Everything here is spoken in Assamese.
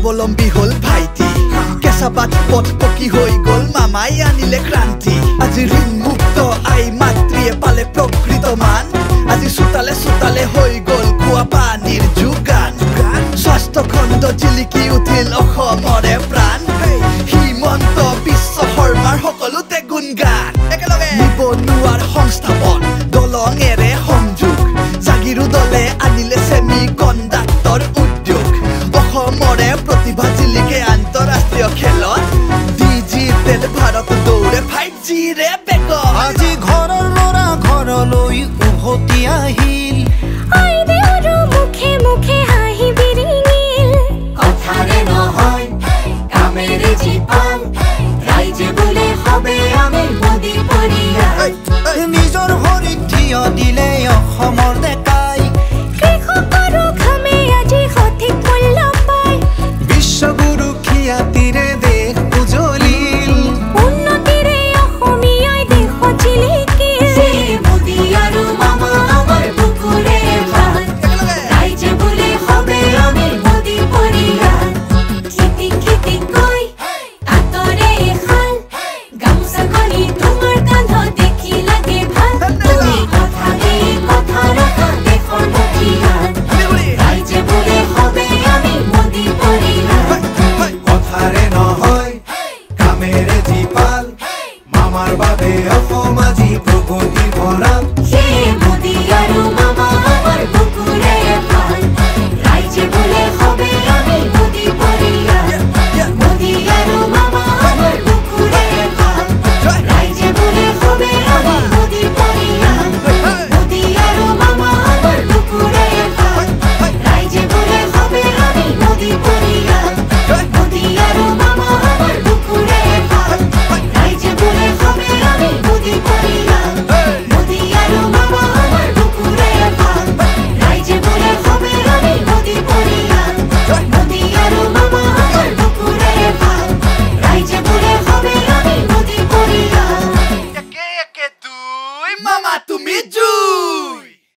স্বাৱলম্বী হল ভাইটি কেঁচাপাত পথ পকী হৈ গল মামাই আনিলে ক্ৰান্তি আজি ঋণ মুক্ত আই মাতৃয়ে পালে প্ৰকৃত মান আজি চোতালে চোতালে হৈ গল খোৱা পানীৰ যোগান স্বাস্থ্য খণ্ড জিলিকি উঠিল অসমৰে প্ৰাণ হিমন্ত বিশ্ব শৰ্মাৰ সকলোতে গুণগান নিবনুৱাৰ সংস্থাপন দলঙেৰে সংযোগ জাগিৰো দলে আনিলে ছেমি কণ্ডাক্টৰ উদ্যোগ অসমৰে প্ৰতিভা জিলিকে আন্তঃৰাষ্ট্ৰীয় খেলত ডিজিটেল ভাৰত দৌৰে 5G ৰে বেগত আজি ঘৰৰ ল'ৰা ঘৰলৈ উভতি আহিল আইদেউৰো মুখে মুখে হাঁহি বিৰিঙিল কথাৰে নহয় কামেৰে জীবন ৰাইজে বোলে হবে আমি মোদী পৰিয়াল নিজৰ ভৰিত থিয় দিলে অসমৰ ডেকা